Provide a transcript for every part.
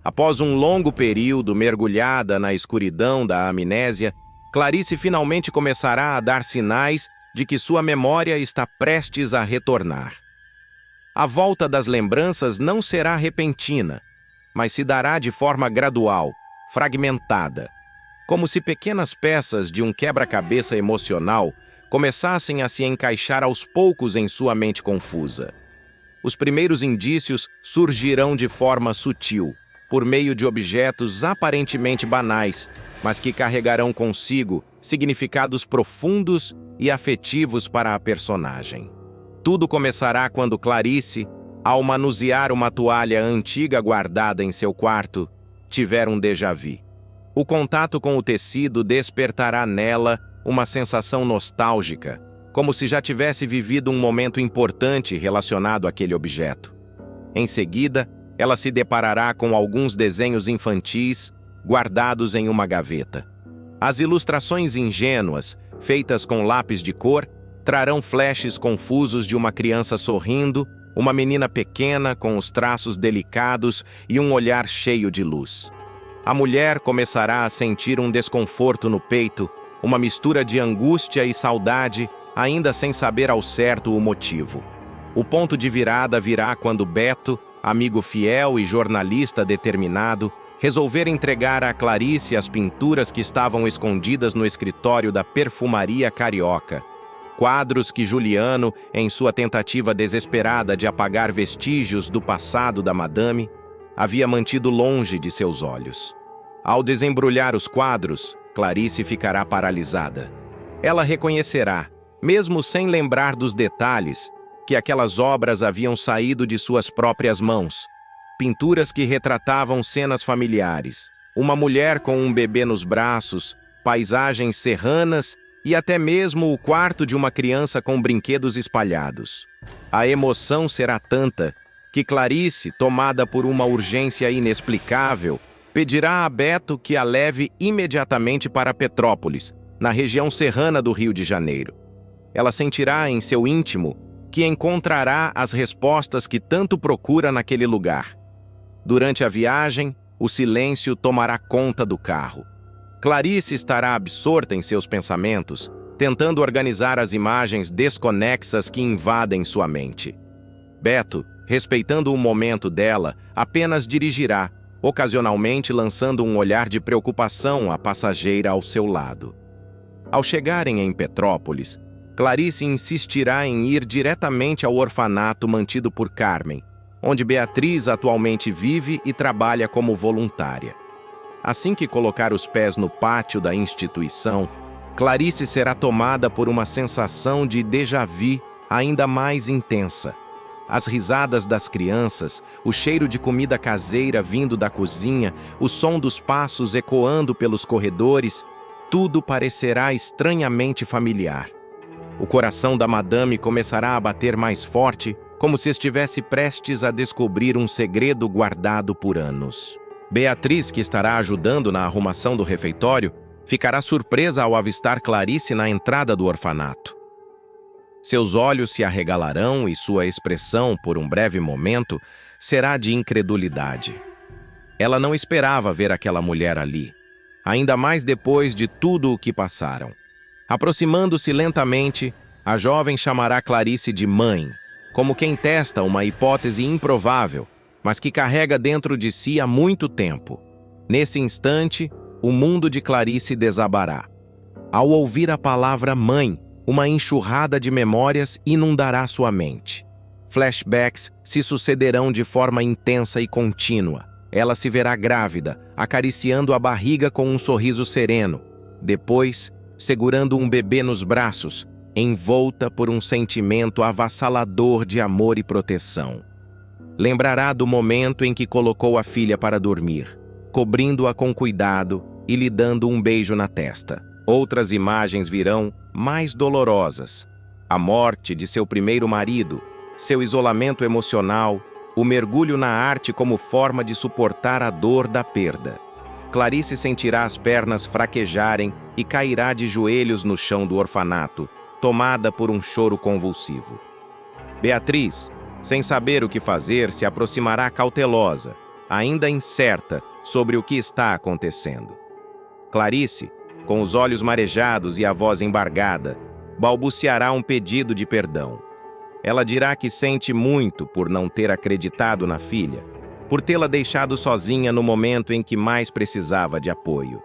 Após um longo período mergulhada na escuridão da amnésia, Clarice finalmente começará a dar sinais de que sua memória está prestes a retornar. A volta das lembranças não será repentina, mas se dará de forma gradual, fragmentada, como se pequenas peças de um quebra-cabeça emocional começassem a se encaixar aos poucos em sua mente confusa. Os primeiros indícios surgirão de forma sutil, por meio de objetos aparentemente banais, mas que carregarão consigo significados profundos e afetivos para a personagem. Tudo começará quando Clarice, ao manusear uma toalha antiga guardada em seu quarto, tiver um déjà-vu. O contato com o tecido despertará nela uma sensação nostálgica, como se já tivesse vivido um momento importante relacionado àquele objeto. Em seguida, ela se deparará com alguns desenhos infantis guardados em uma gaveta. As ilustrações ingênuas, feitas com lápis de cor, trarão flashes confusos de uma criança sorrindo, uma menina pequena com os traços delicados e um olhar cheio de luz. A mulher começará a sentir um desconforto no peito, uma mistura de angústia e saudade, ainda sem saber ao certo o motivo. O ponto de virada virá quando Beto, amigo fiel e jornalista determinado, resolver entregar a Clarice as pinturas que estavam escondidas no escritório da perfumaria carioca. Quadros que Juliano, em sua tentativa desesperada de apagar vestígios do passado da madame, havia mantido longe de seus olhos. Ao desembrulhar os quadros, Clarice ficará paralisada. Ela reconhecerá, mesmo sem lembrar dos detalhes, que aquelas obras haviam saído de suas próprias mãos. Pinturas que retratavam cenas familiares, uma mulher com um bebê nos braços, paisagens serranas e até mesmo o quarto de uma criança com brinquedos espalhados. A emoção será tanta que Clarice, tomada por uma urgência inexplicável, pedirá a Beto que a leve imediatamente para Petrópolis, na região serrana do Rio de Janeiro. Ela sentirá em seu íntimo que encontrará as respostas que tanto procura naquele lugar. Durante a viagem, o silêncio tomará conta do carro. Clarice estará absorta em seus pensamentos, tentando organizar as imagens desconexas que invadem sua mente. Beto, respeitando o momento dela, apenas dirigirá, ocasionalmente lançando um olhar de preocupação à passageira ao seu lado. Ao chegarem em Petrópolis, Clarice insistirá em ir diretamente ao orfanato mantido por Carmen, onde Beatriz atualmente vive e trabalha como voluntária. Assim que colocar os pés no pátio da instituição, Clarice será tomada por uma sensação de déjà-vu ainda mais intensa. As risadas das crianças, o cheiro de comida caseira vindo da cozinha, o som dos passos ecoando pelos corredores, tudo parecerá estranhamente familiar. O coração da madame começará a bater mais forte, como se estivesse prestes a descobrir um segredo guardado por anos. Beatriz, que estará ajudando na arrumação do refeitório, ficará surpresa ao avistar Clarice na entrada do orfanato. Seus olhos se arregalarão e sua expressão, por um breve momento, será de incredulidade. Ela não esperava ver aquela mulher ali, ainda mais depois de tudo o que passaram. Aproximando-se lentamente, a jovem chamará Clarice de mãe, como quem testa uma hipótese improvável, mas que carrega dentro de si há muito tempo. Nesse instante, o mundo de Clarice desabará. Ao ouvir a palavra mãe, uma enxurrada de memórias inundará sua mente. Flashbacks se sucederão de forma intensa e contínua. Ela se verá grávida, acariciando a barriga com um sorriso sereno. Depois, segurando um bebê nos braços, envolta por um sentimento avassalador de amor e proteção. Lembrará do momento em que colocou a filha para dormir, cobrindo-a com cuidado e lhe dando um beijo na testa. Outras imagens virão mais dolorosas. A morte de seu primeiro marido, seu isolamento emocional, o mergulho na arte como forma de suportar a dor da perda. Clarice sentirá as pernas fraquejarem e cairá de joelhos no chão do orfanato, tomada por um choro convulsivo. Beatriz, sem saber o que fazer, se aproximará cautelosa, ainda incerta sobre o que está acontecendo. Clarice, com os olhos marejados e a voz embargada, balbuciará um pedido de perdão. Ela dirá que sente muito por não ter acreditado na filha, por tê-la deixado sozinha no momento em que mais precisava de apoio.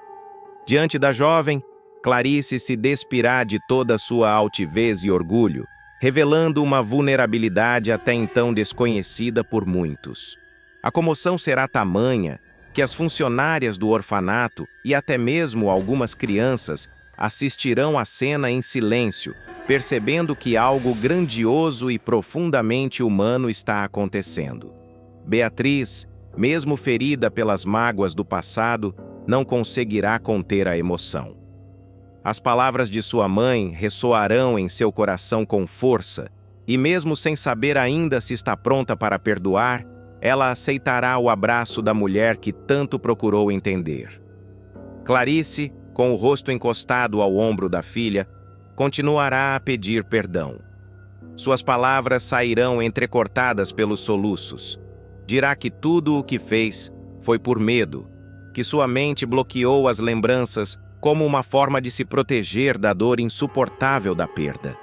Diante da jovem, Clarice se despirá de toda a sua altivez e orgulho, revelando uma vulnerabilidade até então desconhecida por muitos. A comoção será tamanha que as funcionárias do orfanato e até mesmo algumas crianças assistirão à cena em silêncio, percebendo que algo grandioso e profundamente humano está acontecendo. Beatriz, mesmo ferida pelas mágoas do passado, não conseguirá conter a emoção. As palavras de sua mãe ressoarão em seu coração com força, e mesmo sem saber ainda se está pronta para perdoar, ela aceitará o abraço da mulher que tanto procurou entender. Clarice, com o rosto encostado ao ombro da filha, continuará a pedir perdão. Suas palavras sairão entrecortadas pelos soluços. Dirá que tudo o que fez foi por medo, que sua mente bloqueou as lembranças como uma forma de se proteger da dor insuportável da perda.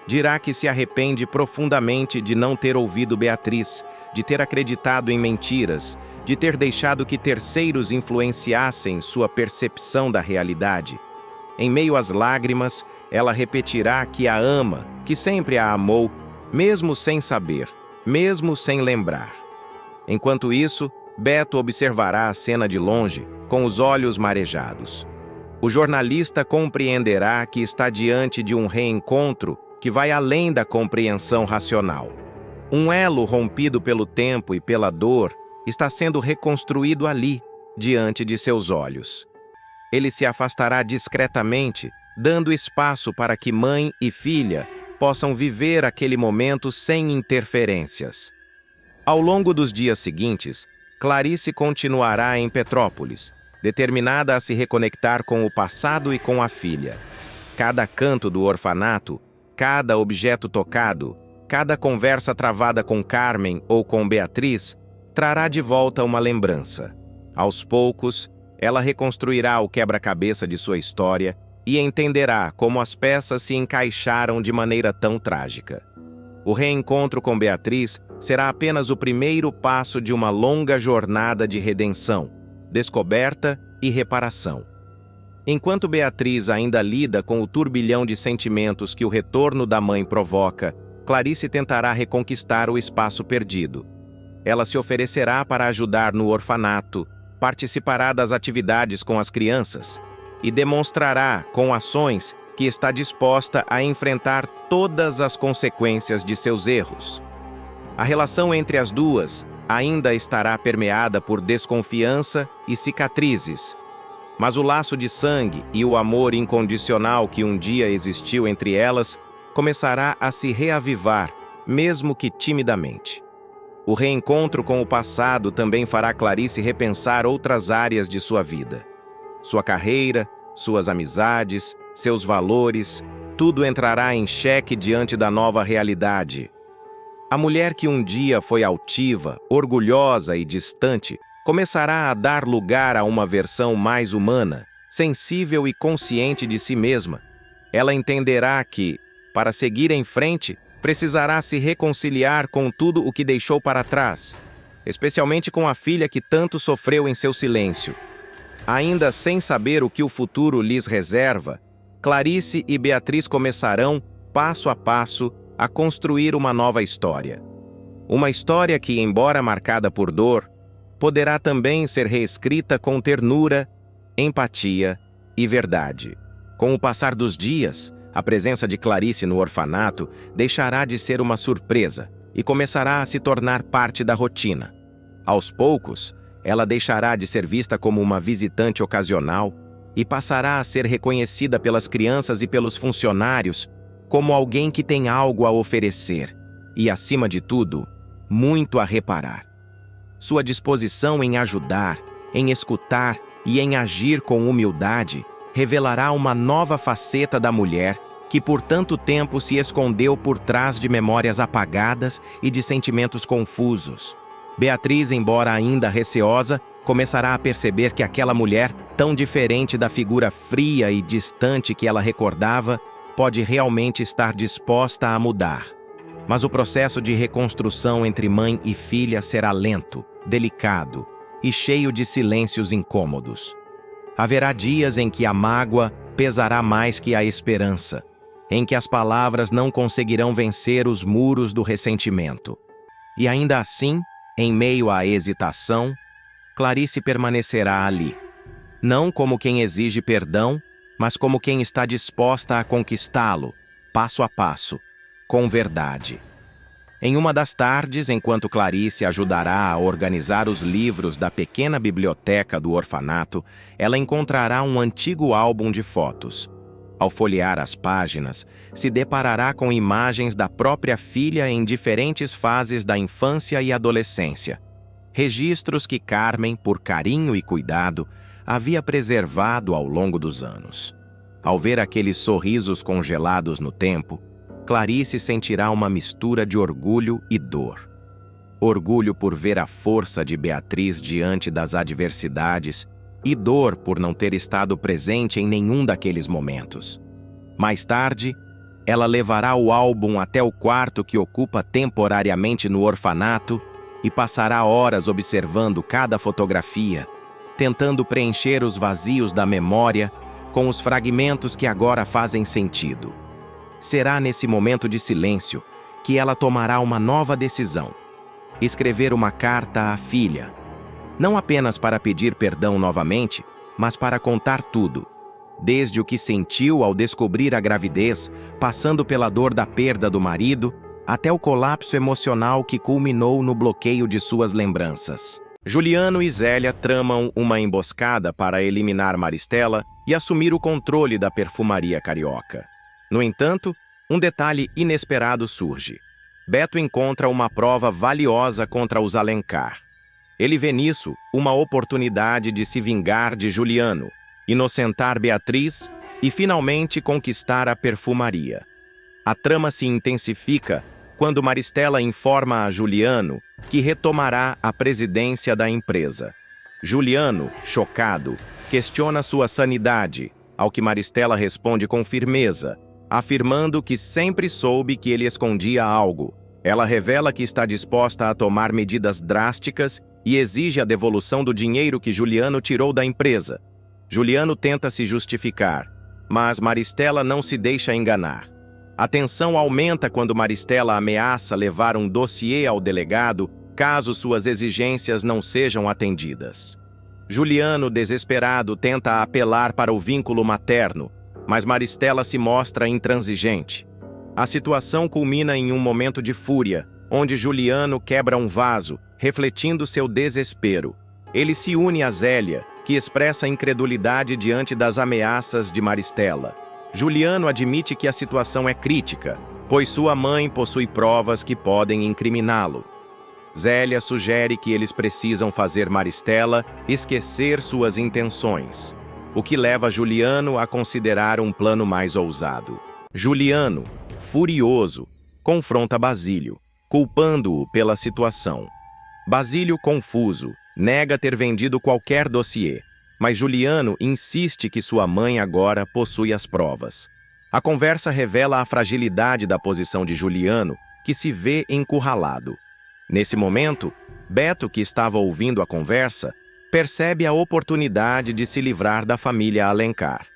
Dirá que se arrepende profundamente de não ter ouvido Beatriz, de ter acreditado em mentiras, de ter deixado que terceiros influenciassem sua percepção da realidade. Em meio às lágrimas, ela repetirá que a ama, que sempre a amou, mesmo sem saber, mesmo sem lembrar. Enquanto isso, Beto observará a cena de longe, com os olhos marejados. O jornalista compreenderá que está diante de um reencontro que vai além da compreensão racional. Um elo rompido pelo tempo e pela dor está sendo reconstruído ali, diante de seus olhos. Ele se afastará discretamente, dando espaço para que mãe e filha possam viver aquele momento sem interferências. Ao longo dos dias seguintes, Clarice continuará em Petrópolis, determinada a se reconectar com o passado e com a filha. Cada canto do orfanato, cada objeto tocado, cada conversa travada com Carmen ou com Beatriz, trará de volta uma lembrança. Aos poucos, ela reconstruirá o quebra-cabeça de sua história e entenderá como as peças se encaixaram de maneira tão trágica. O reencontro com Beatriz será apenas o primeiro passo de uma longa jornada de redenção, descoberta e reparação. Enquanto Beatriz ainda lida com o turbilhão de sentimentos que o retorno da mãe provoca, Clarice tentará reconquistar o espaço perdido. Ela se oferecerá para ajudar no orfanato, participará das atividades com as crianças e demonstrará, com ações, que está disposta a enfrentar todas as consequências de seus erros. A relação entre as duas ainda estará permeada por desconfiança e cicatrizes, mas o laço de sangue e o amor incondicional que um dia existiu entre elas começará a se reavivar, mesmo que timidamente. O reencontro com o passado também fará Clarice repensar outras áreas de sua vida. Sua carreira, suas amizades, seus valores, tudo entrará em xeque diante da nova realidade. A mulher que um dia foi altiva, orgulhosa e distante, começará a dar lugar a uma versão mais humana, sensível e consciente de si mesma. Ela entenderá que, para seguir em frente, precisará se reconciliar com tudo o que deixou para trás, especialmente com a filha que tanto sofreu em seu silêncio. Ainda sem saber o que o futuro lhes reserva, Clarice e Beatriz começarão, passo a passo, a construir uma nova história. Uma história que, embora marcada por dor, poderá também ser reescrita com ternura, empatia e verdade. Com o passar dos dias, a presença de Clarice no orfanato deixará de ser uma surpresa e começará a se tornar parte da rotina. Aos poucos, ela deixará de ser vista como uma visitante ocasional e passará a ser reconhecida pelas crianças e pelos funcionários como alguém que tem algo a oferecer e, acima de tudo, muito a reparar. Sua disposição em ajudar, em escutar e em agir com humildade revelará uma nova faceta da mulher que por tanto tempo se escondeu por trás de memórias apagadas e de sentimentos confusos. Beatriz, embora ainda receosa, começará a perceber que aquela mulher, tão diferente da figura fria e distante que ela recordava, pode realmente estar disposta a mudar. Mas o processo de reconstrução entre mãe e filha será lento, delicado e cheio de silêncios incômodos. Haverá dias em que a mágoa pesará mais que a esperança, em que as palavras não conseguirão vencer os muros do ressentimento. E ainda assim, em meio à hesitação, Clarice permanecerá ali, não como quem exige perdão, mas como quem está disposta a conquistá-lo, passo a passo, com verdade. Em uma das tardes, enquanto Clarice ajudará a organizar os livros da pequena biblioteca do orfanato, ela encontrará um antigo álbum de fotos. Ao folhear as páginas, se deparará com imagens da própria filha em diferentes fases da infância e adolescência. Registros que Carmen, por carinho e cuidado, havia preservado ao longo dos anos. Ao ver aqueles sorrisos congelados no tempo, Clarice sentirá uma mistura de orgulho e dor. Orgulho por ver a força de Beatriz diante das adversidades e dor por não ter estado presente em nenhum daqueles momentos. Mais tarde, ela levará o álbum até o quarto que ocupa temporariamente no orfanato e passará horas observando cada fotografia, tentando preencher os vazios da memória com os fragmentos que agora fazem sentido. Será nesse momento de silêncio que ela tomará uma nova decisão: escrever uma carta à filha, não apenas para pedir perdão novamente, mas para contar tudo, desde o que sentiu ao descobrir a gravidez, passando pela dor da perda do marido, até o colapso emocional que culminou no bloqueio de suas lembranças. Juliano e Zélia tramam uma emboscada para eliminar Maristela e assumir o controle da perfumaria carioca. No entanto, um detalhe inesperado surge. Beto encontra uma prova valiosa contra os Alencar. Ele vê nisso uma oportunidade de se vingar de Juliano, inocentar Beatriz e finalmente conquistar a perfumaria. A trama se intensifica quando Maristela informa a Juliano que retomará a presidência da empresa. Juliano, chocado, questiona sua sanidade, ao que Maristela responde com firmeza, afirmando que sempre soube que ele escondia algo. Ela revela que está disposta a tomar medidas drásticas e exige a devolução do dinheiro que Juliano tirou da empresa. Juliano tenta se justificar, mas Maristela não se deixa enganar. A tensão aumenta quando Maristela ameaça levar um dossiê ao delegado caso suas exigências não sejam atendidas. Juliano, desesperado, tenta apelar para o vínculo materno, mas Maristela se mostra intransigente. A situação culmina em um momento de fúria, onde Juliano quebra um vaso, refletindo seu desespero. Ele se une a Zélia, que expressa incredulidade diante das ameaças de Maristela. Juliano admite que a situação é crítica, pois sua mãe possui provas que podem incriminá-lo. Zélia sugere que eles precisam fazer Maristela esquecer suas intenções, o que leva Juliano a considerar um plano mais ousado. Juliano, furioso, confronta Basílio, culpando-o pela situação. Basílio, confuso, nega ter vendido qualquer dossiê, mas Juliano insiste que sua mãe agora possui as provas. A conversa revela a fragilidade da posição de Juliano, que se vê encurralado. Nesse momento, Beto, que estava ouvindo a conversa, percebe a oportunidade de se livrar da família Alencar.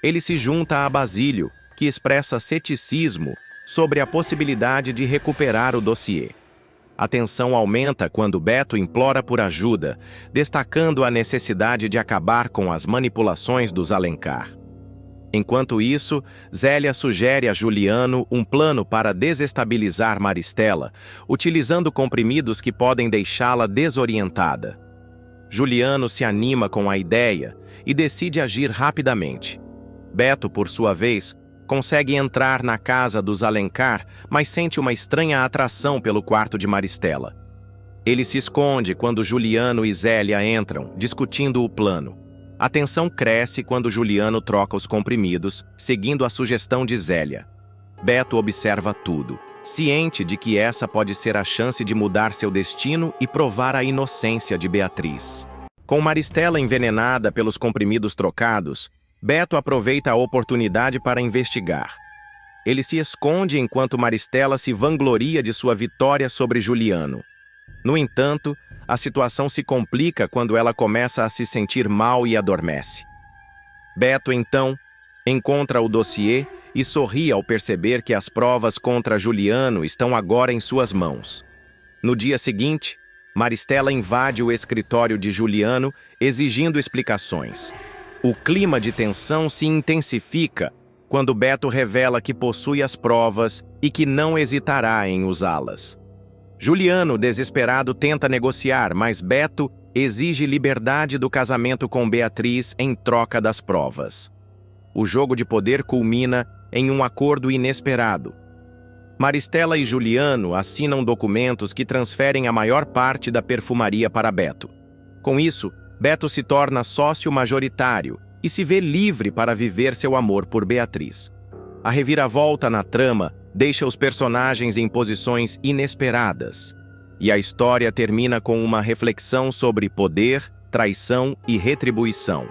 Ele se junta a Basílio, que expressa ceticismo sobre a possibilidade de recuperar o dossiê. A tensão aumenta quando Beto implora por ajuda, destacando a necessidade de acabar com as manipulações dos Alencar. Enquanto isso, Zélia sugere a Juliano um plano para desestabilizar Maristela, utilizando comprimidos que podem deixá-la desorientada. Juliano se anima com a ideia e decide agir rapidamente. Beto, por sua vez, consegue entrar na casa dos Alencar, mas sente uma estranha atração pelo quarto de Maristela. Ele se esconde quando Juliano e Zélia entram, discutindo o plano. A tensão cresce quando Juliano troca os comprimidos, seguindo a sugestão de Zélia. Beto observa tudo, ciente de que essa pode ser a chance de mudar seu destino e provar a inocência de Beatriz. Com Maristela envenenada pelos comprimidos trocados, Beto aproveita a oportunidade para investigar. Ele se esconde enquanto Maristela se vangloria de sua vitória sobre Juliano. No entanto, a situação se complica quando ela começa a se sentir mal e adormece. Beto, então, encontra o dossiê e sorri ao perceber que as provas contra Juliano estão agora em suas mãos. No dia seguinte, Maristela invade o escritório de Juliano exigindo explicações. O clima de tensão se intensifica quando Beto revela que possui as provas e que não hesitará em usá-las. Juliano, desesperado, tenta negociar, mas Beto exige liberdade do casamento com Beatriz em troca das provas. O jogo de poder culmina em um acordo inesperado. Maristela e Juliano assinam documentos que transferem a maior parte da perfumaria para Beto. Com isso, Beto se torna sócio majoritário e se vê livre para viver seu amor por Beatriz. A reviravolta na trama deixa os personagens em posições inesperadas, e a história termina com uma reflexão sobre poder, traição e retribuição.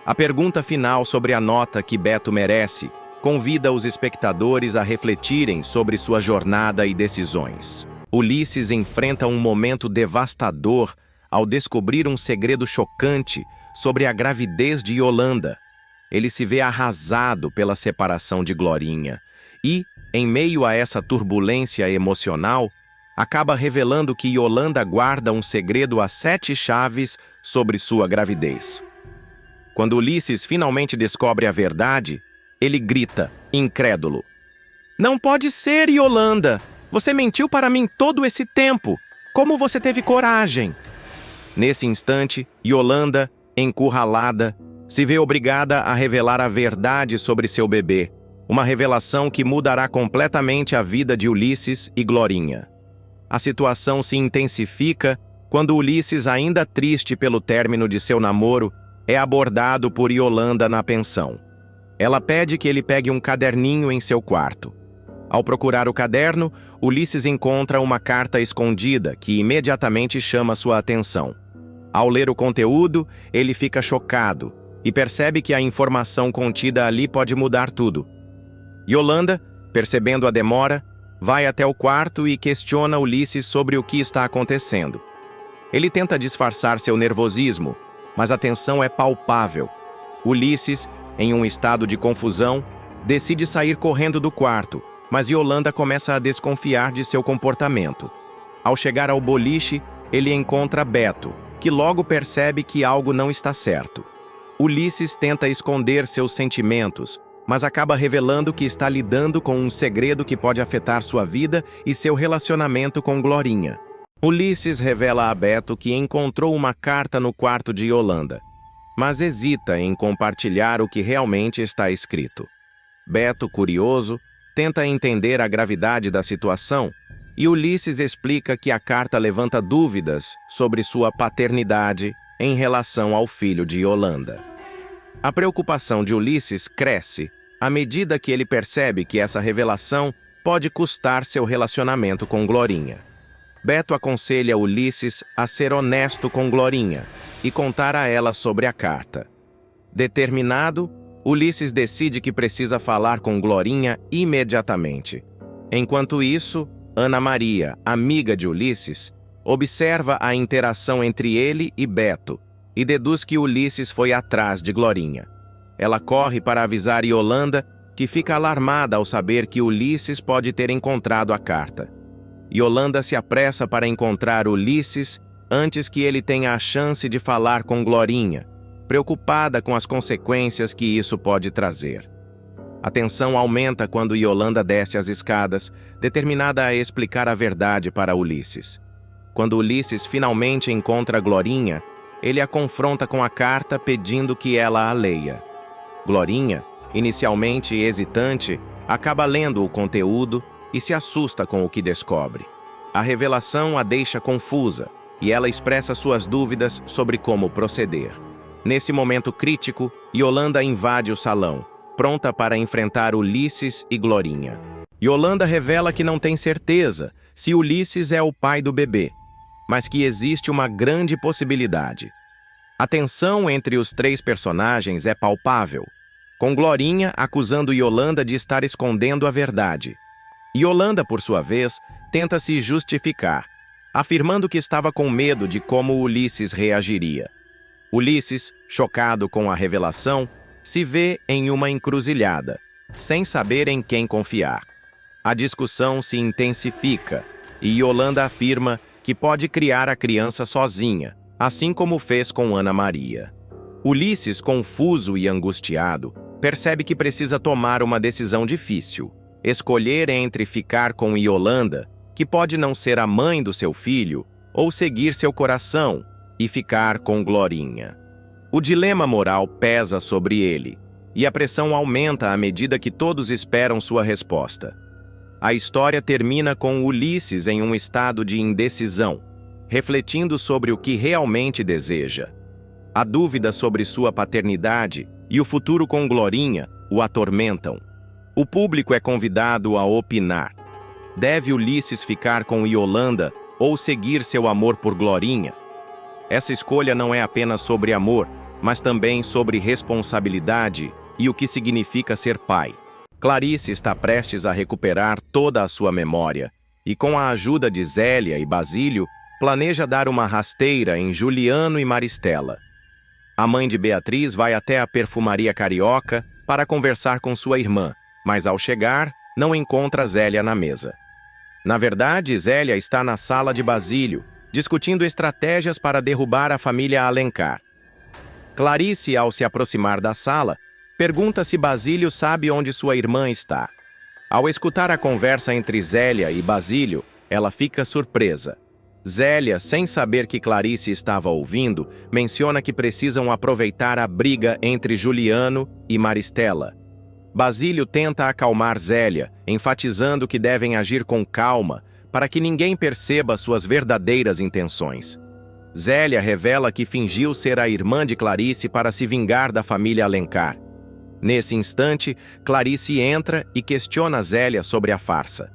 A pergunta final sobre a nota que Beto merece convida os espectadores a refletirem sobre sua jornada e decisões. Ulisses enfrenta um momento devastador ao descobrir um segredo chocante sobre a gravidez de Yolanda. Ele se vê arrasado pela separação de Glorinha e, em meio a essa turbulência emocional, acaba revelando que Yolanda guarda um segredo a 7 chaves sobre sua gravidez. Quando Ulisses finalmente descobre a verdade, ele grita, incrédulo: "Não pode ser, Yolanda! Você mentiu para mim todo esse tempo! Como você teve coragem?" Nesse instante, Yolanda, encurralada, se vê obrigada a revelar a verdade sobre seu bebê, uma revelação que mudará completamente a vida de Ulisses e Glorinha. A situação se intensifica quando Ulisses, ainda triste pelo término de seu namoro, é abordado por Yolanda na pensão. Ela pede que ele pegue um caderninho em seu quarto. Ao procurar o caderno, Ulisses encontra uma carta escondida que imediatamente chama sua atenção. Ao ler o conteúdo, ele fica chocado e percebe que a informação contida ali pode mudar tudo. Yolanda, percebendo a demora, vai até o quarto e questiona Ulisses sobre o que está acontecendo. Ele tenta disfarçar seu nervosismo, mas a tensão é palpável. Ulisses, em um estado de confusão, decide sair correndo do quarto, mas Yolanda começa a desconfiar de seu comportamento. Ao chegar ao boliche, ele encontra Beto, que logo percebe que algo não está certo. Ulisses tenta esconder seus sentimentos, mas acaba revelando que está lidando com um segredo que pode afetar sua vida e seu relacionamento com Glorinha. Ulisses revela a Beto que encontrou uma carta no quarto de Yolanda, mas hesita em compartilhar o que realmente está escrito. Beto, curioso, tenta entender a gravidade da situação e Ulisses explica que a carta levanta dúvidas sobre sua paternidade em relação ao filho de Yolanda. A preocupação de Ulisses cresce à medida que ele percebe que essa revelação pode custar seu relacionamento com Glorinha. Beto aconselha Ulisses a ser honesto com Glorinha e contar a ela sobre a carta. Determinado, Ulisses decide que precisa falar com Glorinha imediatamente. Enquanto isso, Ana Maria, amiga de Ulisses, observa a interação entre ele e Beto e deduz que Ulisses foi atrás de Glorinha. Ela corre para avisar Yolanda, que fica alarmada ao saber que Ulisses pode ter encontrado a carta. Yolanda se apressa para encontrar Ulisses antes que ele tenha a chance de falar com Glorinha, preocupada com as consequências que isso pode trazer. A tensão aumenta quando Yolanda desce as escadas, determinada a explicar a verdade para Ulisses. Quando Ulisses finalmente encontra Glorinha, ele a confronta com a carta pedindo que ela a leia. Glorinha, inicialmente hesitante, acaba lendo o conteúdo e se assusta com o que descobre. A revelação a deixa confusa e ela expressa suas dúvidas sobre como proceder. Nesse momento crítico, Yolanda invade o salão, pronta para enfrentar Ulisses e Glorinha. Yolanda revela que não tem certeza se Ulisses é o pai do bebê, mas que existe uma grande possibilidade. A tensão entre os três personagens é palpável, com Glorinha acusando Yolanda de estar escondendo a verdade. Yolanda, por sua vez, tenta se justificar, afirmando que estava com medo de como Ulisses reagiria. Ulisses, chocado com a revelação, se vê em uma encruzilhada, sem saber em quem confiar. A discussão se intensifica e Yolanda afirma que pode criar a criança sozinha, assim como fez com Ana Maria. Ulisses, confuso e angustiado, percebe que precisa tomar uma decisão difícil, escolher entre ficar com Yolanda, que pode não ser a mãe do seu filho, ou seguir seu coração e ficar com Glorinha. O dilema moral pesa sobre ele, e a pressão aumenta à medida que todos esperam sua resposta. A história termina com Ulisses em um estado de indecisão, refletindo sobre o que realmente deseja. A dúvida sobre sua paternidade e o futuro com Glorinha o atormentam. O público é convidado a opinar. Deve Ulisses ficar com Yolanda ou seguir seu amor por Glorinha? Essa escolha não é apenas sobre amor, mas também sobre responsabilidade e o que significa ser pai. Clarice está prestes a recuperar toda a sua memória e, com a ajuda de Zélia e Basílio, planeja dar uma rasteira em Juliano e Maristela. A mãe de Beatriz vai até a perfumaria carioca para conversar com sua irmã, mas ao chegar, não encontra Zélia na mesa. Na verdade, Zélia está na sala de Basílio, discutindo estratégias para derrubar a família Alencar. Clarice, ao se aproximar da sala, pergunta se Basílio sabe onde sua irmã está. Ao escutar a conversa entre Zélia e Basílio, ela fica surpresa. Zélia, sem saber que Clarice estava ouvindo, menciona que precisam aproveitar a briga entre Juliano e Maristela. Basílio tenta acalmar Zélia, enfatizando que devem agir com calma para que ninguém perceba suas verdadeiras intenções. Zélia revela que fingiu ser a irmã de Clarice para se vingar da família Alencar. Nesse instante, Clarice entra e questiona Zélia sobre a farsa.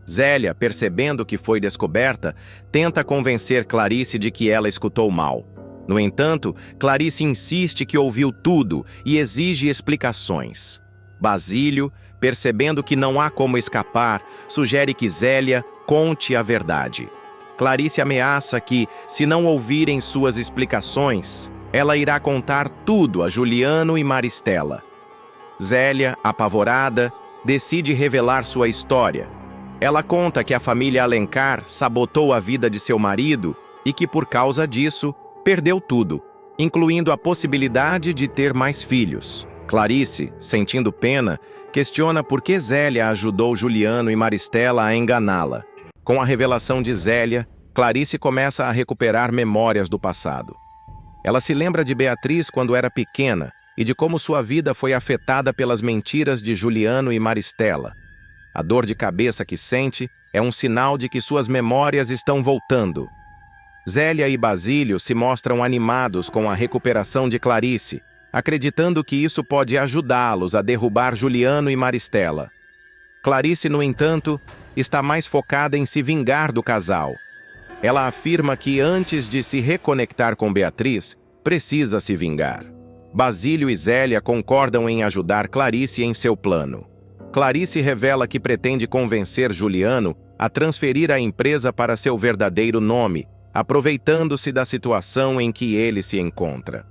Zélia, percebendo que foi descoberta, tenta convencer Clarice de que ela escutou mal. No entanto, Clarice insiste que ouviu tudo e exige explicações. Basílio, percebendo que não há como escapar, sugere que Zélia conte a verdade. Clarice ameaça que, se não ouvirem suas explicações, ela irá contar tudo a Juliano e Maristela. Zélia, apavorada, decide revelar sua história. Ela conta que a família Alencar sabotou a vida de seu marido e que, por causa disso, perdeu tudo, incluindo a possibilidade de ter mais filhos. Clarice, sentindo pena, questiona por que Zélia ajudou Juliano e Maristela a enganá-la. Com a revelação de Zélia, Clarice começa a recuperar memórias do passado. Ela se lembra de Beatriz quando era pequena e de como sua vida foi afetada pelas mentiras de Juliano e Maristela. A dor de cabeça que sente é um sinal de que suas memórias estão voltando. Zélia e Basílio se mostram animados com a recuperação de Clarice, acreditando que isso pode ajudá-los a derrubar Juliano e Maristela. Clarice, no entanto, está mais focada em se vingar do casal. Ela afirma que antes de se reconectar com Beatriz, precisa se vingar. Basílio e Zélia concordam em ajudar Clarice em seu plano. Clarice revela que pretende convencer Juliano a transferir a empresa para seu verdadeiro nome, aproveitando-se da situação em que ele se encontra.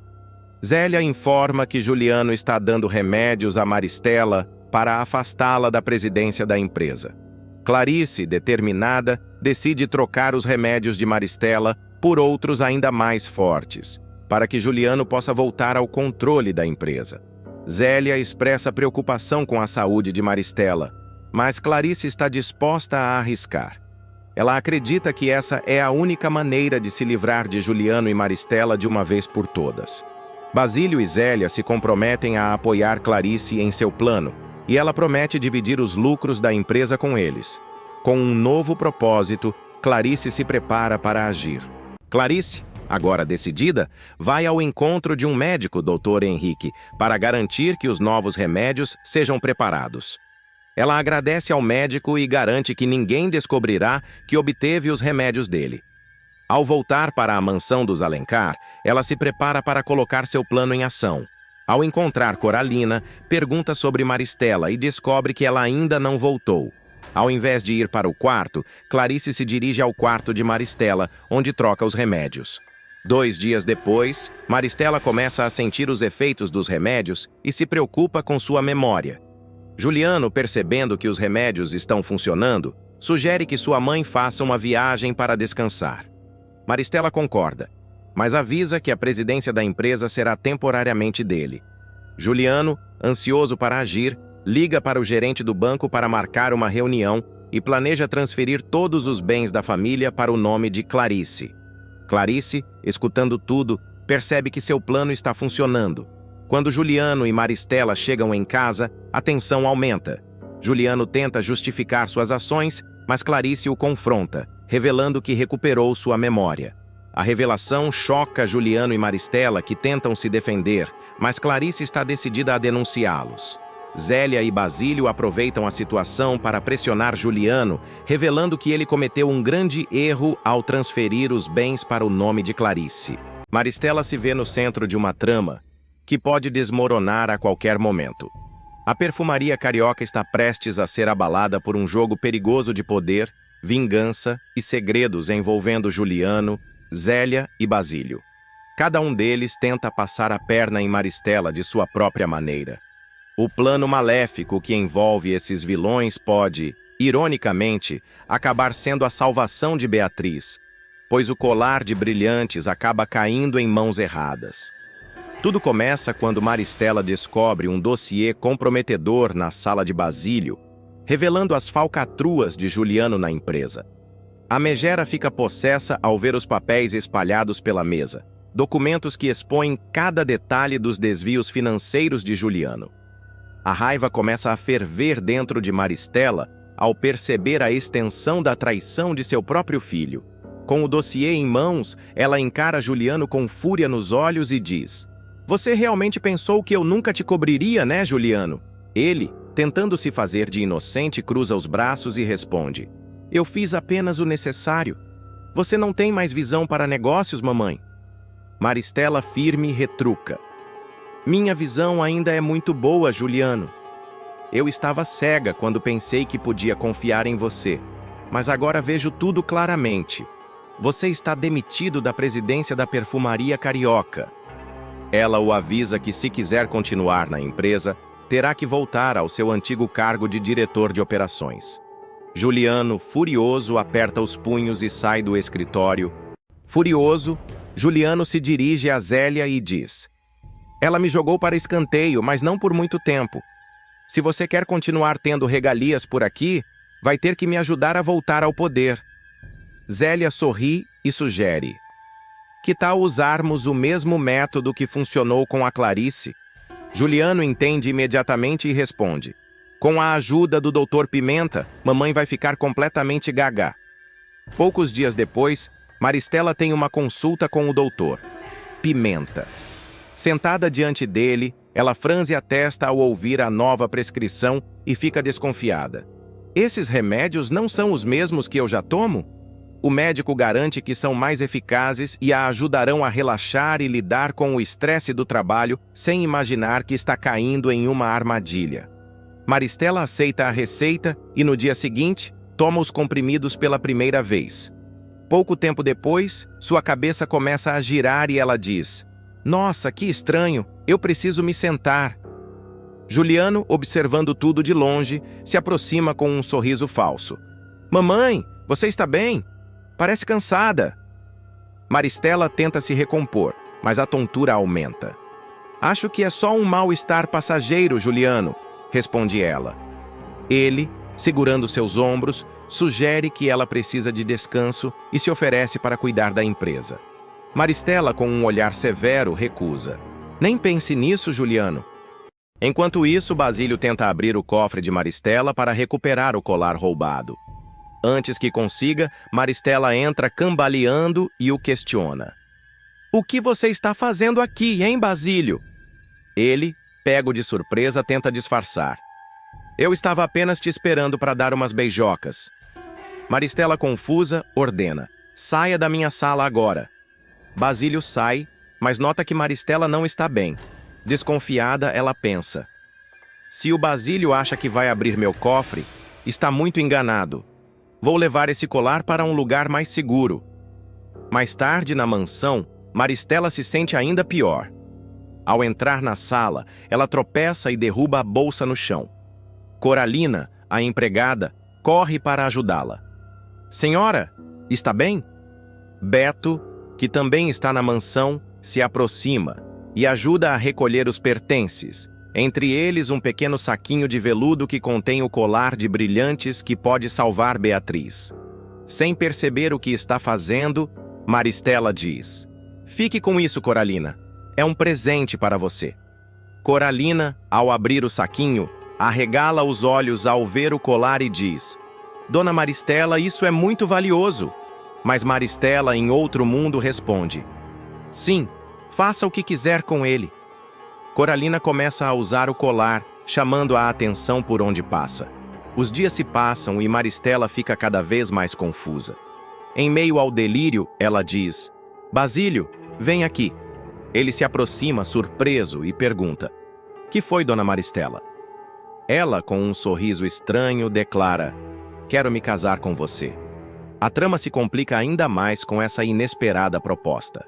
Zélia informa que Juliano está dando remédios a Maristela para afastá-la da presidência da empresa. Clarice, determinada, decide trocar os remédios de Maristela por outros ainda mais fortes, para que Juliano possa voltar ao controle da empresa. Zélia expressa preocupação com a saúde de Maristela, mas Clarice está disposta a arriscar. Ela acredita que essa é a única maneira de se livrar de Juliano e Maristela de uma vez por todas. Basílio e Zélia se comprometem a apoiar Clarice em seu plano, e ela promete dividir os lucros da empresa com eles. Com um novo propósito, Clarice se prepara para agir. Clarice, agora decidida, vai ao encontro de um médico, Dr. Henrique, para garantir que os novos remédios sejam preparados. Ela agradece ao médico e garante que ninguém descobrirá que obteve os remédios dele. Ao voltar para a mansão dos Alencar, ela se prepara para colocar seu plano em ação. Ao encontrar Coralina, pergunta sobre Maristela e descobre que ela ainda não voltou. Ao invés de ir para o quarto, Clarice se dirige ao quarto de Maristela, onde troca os remédios. 2 dias depois, Maristela começa a sentir os efeitos dos remédios e se preocupa com sua memória. Juliano, percebendo que os remédios estão funcionando, sugere que sua mãe faça uma viagem para descansar. Maristela concorda, mas avisa que a presidência da empresa será temporariamente dele. Juliano, ansioso para agir, liga para o gerente do banco para marcar uma reunião e planeja transferir todos os bens da família para o nome de Clarice. Clarice, escutando tudo, percebe que seu plano está funcionando. Quando Juliano e Maristela chegam em casa, a tensão aumenta. Juliano tenta justificar suas ações, mas Clarice o confronta, revelando que recuperou sua memória. A revelação choca Juliano e Maristela, que tentam se defender, mas Clarice está decidida a denunciá-los. Zélia e Basílio aproveitam a situação para pressionar Juliano, revelando que ele cometeu um grande erro ao transferir os bens para o nome de Clarice. Maristela se vê no centro de uma trama que pode desmoronar a qualquer momento. A perfumaria carioca está prestes a ser abalada por um jogo perigoso de poder, vingança e segredos envolvendo Juliano, Zélia e Basílio. Cada um deles tenta passar a perna em Maristela de sua própria maneira. O plano maléfico que envolve esses vilões pode, ironicamente, acabar sendo a salvação de Beatriz, pois o colar de brilhantes acaba caindo em mãos erradas. Tudo começa quando Maristela descobre um dossiê comprometedor na sala de Basílio, revelando as falcatruas de Juliano na empresa. A megera fica possessa ao ver os papéis espalhados pela mesa, documentos que expõem cada detalhe dos desvios financeiros de Juliano. A raiva começa a ferver dentro de Maristela ao perceber a extensão da traição de seu próprio filho. Com o dossiê em mãos, ela encara Juliano com fúria nos olhos e diz: "Você realmente pensou que eu nunca te cobriria, né, Juliano?" Ele, tentando se fazer de inocente, cruza os braços e responde: "Eu fiz apenas o necessário. Você não tem mais visão para negócios, mamãe?" Maristela firme retruca: "Minha visão ainda é muito boa, Juliano. Eu estava cega quando pensei que podia confiar em você, mas agora vejo tudo claramente. Você está demitido da presidência da perfumaria carioca." Ela o avisa que, se quiser continuar na empresa, terá que voltar ao seu antigo cargo de diretor de operações. Juliano, furioso, aperta os punhos e sai do escritório. Furioso, Juliano se dirige a Zélia e diz: "Ela me jogou para escanteio, mas não por muito tempo. Se você quer continuar tendo regalias por aqui, vai ter que me ajudar a voltar ao poder." Zélia sorri e sugere: "Que tal usarmos o mesmo método que funcionou com a Clarice?" Juliano entende imediatamente e responde: "Com a ajuda do Dr. Pimenta, mamãe vai ficar completamente gaga." Poucos dias depois, Maristela tem uma consulta com o Dr. Pimenta. Sentada diante dele, ela franze a testa ao ouvir a nova prescrição e fica desconfiada. "Esses remédios não são os mesmos que eu já tomo?" O médico garante que são mais eficazes e a ajudarão a relaxar e lidar com o estresse do trabalho sem imaginar que está caindo em uma armadilha. Maristela aceita a receita e, no dia seguinte, toma os comprimidos pela primeira vez. Pouco tempo depois, sua cabeça começa a girar e ela diz: "Nossa, que estranho, eu preciso me sentar." Juliano, observando tudo de longe, se aproxima com um sorriso falso. "Mamãe, você está bem? Parece cansada." Maristela tenta se recompor, mas a tontura aumenta. "Acho que é só um mal-estar passageiro, Juliano", responde ela. Ele, segurando seus ombros, sugere que ela precisa de descanso e se oferece para cuidar da empresa. Maristela, com um olhar severo, recusa. "Nem pense nisso, Juliano." Enquanto isso, Basílio tenta abrir o cofre de Maristela para recuperar o colar roubado. Antes que consiga, Maristela entra cambaleando e o questiona: "O que você está fazendo aqui, hein, Basílio?" Ele, pego de surpresa, tenta disfarçar. Eu estava apenas te esperando para dar umas beijocas. Maristela, confusa, ordena: saia da minha sala agora. Basílio sai, mas nota que Maristela não está bem. Desconfiada, ela pensa: se o Basílio acha que vai abrir meu cofre, está muito enganado. Vou levar esse colar para um lugar mais seguro. Mais tarde, na mansão, Maristela se sente ainda pior. Ao entrar na sala, ela tropeça e derruba a bolsa no chão. Coralina, a empregada, corre para ajudá-la. Senhora, está bem? Beto, que também está na mansão, se aproxima e ajuda a recolher os pertences, entre eles um pequeno saquinho de veludo que contém o colar de brilhantes que pode salvar Beatriz. Sem perceber o que está fazendo, Maristela diz: fique com isso, Coralina. É um presente para você. Coralina, ao abrir o saquinho, arregala os olhos ao ver o colar e diz: Dona Maristela, isso é muito valioso. Mas Maristela, em outro mundo, responde: sim, faça o que quiser com ele. Coralina começa a usar o colar, chamando a atenção por onde passa. Os dias se passam e Maristela fica cada vez mais confusa. Em meio ao delírio, ela diz: Basílio, vem aqui. Ele se aproxima, surpreso, e pergunta: que foi, Dona Maristela? Ela, com um sorriso estranho, declara: quero me casar com você. A trama se complica ainda mais com essa inesperada proposta.